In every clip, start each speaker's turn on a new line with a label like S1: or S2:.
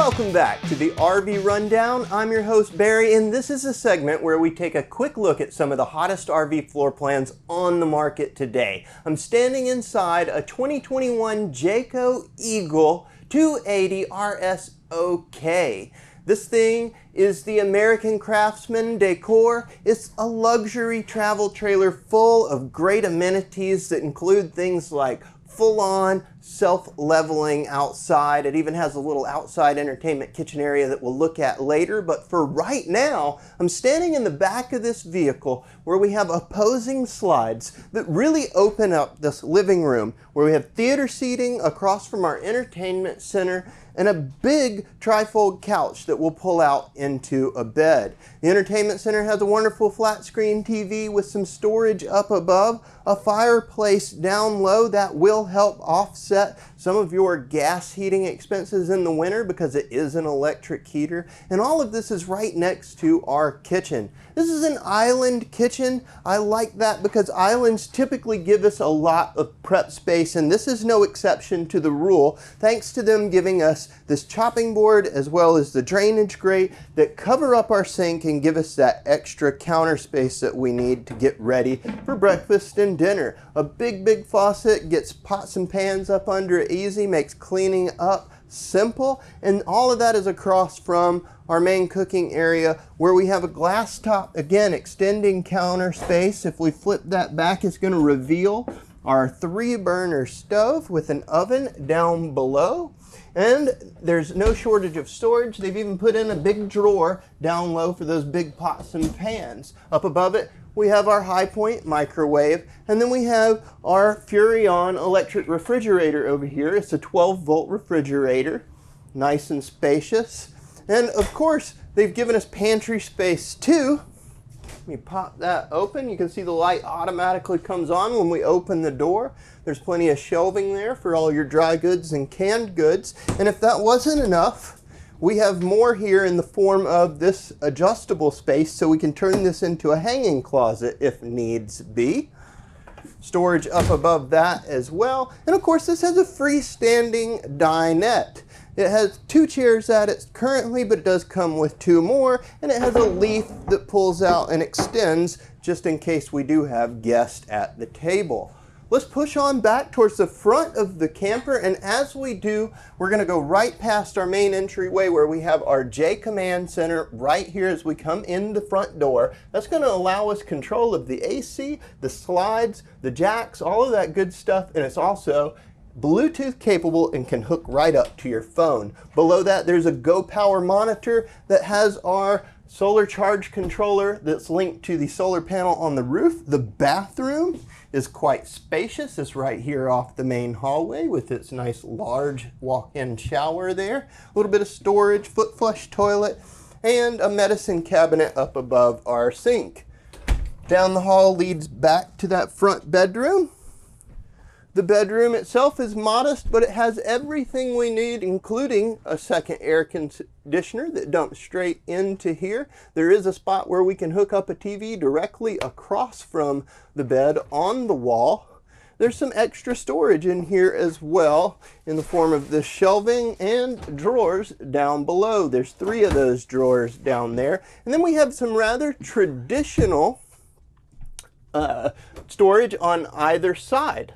S1: Welcome back to the RV Rundown. I'm your host Barry, and this is a segment where we take a quick look at some of the hottest RV floor plans on the market today. I'm standing inside a 2021 Jayco Eagle 280 RSOK. This thing is the American Craftsman decor. It's a luxury travel trailer full of great amenities that include things like full-on self-leveling outside. It even has a little outside entertainment kitchen area that we'll look at later. But for right now, I'm standing in the back of this vehicle where we have opposing slides that really open up this living room, where we have theater seating across from our entertainment center and a big trifold couch that will pull out into a bed. The entertainment center has a wonderful flat screen TV with some storage up above, a fireplace down low that will help offset some of your gas heating expenses in the winter because it is an electric heater. And all of this is right next to our kitchen. This is an island kitchen. I like that because islands typically give us a lot of prep space, and this is no exception to the rule, thanks to them giving us this chopping board as well as the drainage grate that cover up our sink and give us that extra counter space that we need to get ready for breakfast and dinner. A big faucet gets pots and pans up under it easy, makes cleaning up simple, and all of that is across from our main cooking area where we have a glass top, again extending counter space. If we flip that back, it's going to reveal our 3-burner stove with an oven down below. And there's no shortage of storage. They've even put in a big drawer down low for those big pots and pans. Up above it, we have our High Point microwave, and then we have our Furrion electric refrigerator over here. It's a 12-volt refrigerator, nice and spacious. And of course, they've given us pantry space too. Let me pop that open. You can see the light automatically comes on when we open the door. There's plenty of shelving there for all your dry goods and canned goods. And if that wasn't enough, we have more here in the form of this adjustable space, so we can turn this into a hanging closet if needs be. Storage up above that as well. And of course, this has a freestanding dinette. It has 2 chairs at it currently, but it does come with 2 more, and it has a leaf that pulls out and extends just in case we do have guests at the table. Let's push on back towards the front of the camper, and as we do, we're going to go right past our main entryway where we have our J Command Center right here as we come in the front door. That's going to allow us control of the AC, the slides, the jacks, all of that good stuff, and it's also Bluetooth capable and can hook right up to your phone. Below that, there's a Go Power monitor that has our solar charge controller that's linked to the solar panel on the roof. The bathroom is quite spacious. It's right here off the main hallway with its nice large walk-in shower there. A little bit of storage, foot flush toilet, and a medicine cabinet up above our sink. Down the hall leads back to that front bedroom. The bedroom itself is modest, but it has everything we need, including a second air conditioner that dumps straight into here. There is a spot where we can hook up a TV directly across from the bed on the wall. There's some extra storage in here as well in the form of the shelving and drawers down below. There's 3 of those drawers down there. And then we have some rather traditional storage on either side.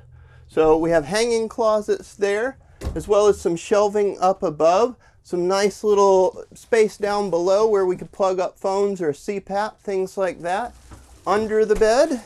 S1: So we have hanging closets there, as well as some shelving up above, some nice little space down below where we could plug up phones or a CPAP, things like that. Under the bed,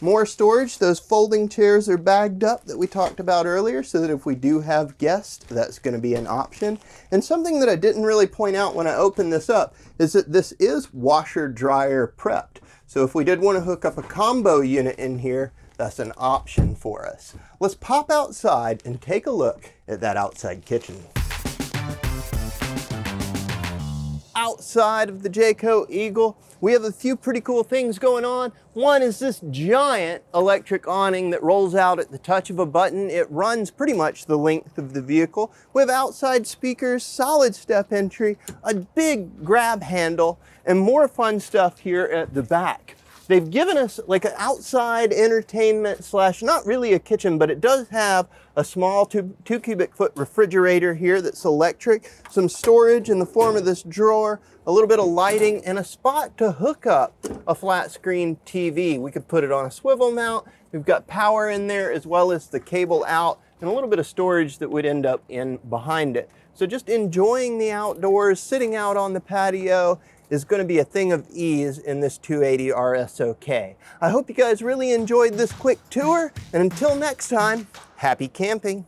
S1: more storage. Those folding chairs are bagged up that we talked about earlier, so that if we do have guests, that's going to be an option. And something that I didn't really point out when I opened this up is that this is washer dryer prepped. So if we did want to hook up a combo unit in here, that's an option for us. Let's pop outside and take a look at that outside kitchen. Outside of the Jayco Eagle, we have a few pretty cool things going on. One is this giant electric awning that rolls out at the touch of a button. It runs pretty much the length of the vehicle. We have outside speakers, solid step entry, a big grab handle, and more fun stuff here at the back. They've given us like an outside entertainment slash, not really a kitchen, but it does have a small 2 cubic foot refrigerator here that's electric, some storage in the form of this drawer, a little bit of lighting, and a spot to hook up a flat screen TV. We could put it on a swivel mount. We've got power in there as well as the cable out, and a little bit of storage that would end up in behind it. So just enjoying the outdoors, sitting out on the patio is going to be a thing of ease in this 280 RSOK. I hope you guys really enjoyed this quick tour, and until next time, happy camping.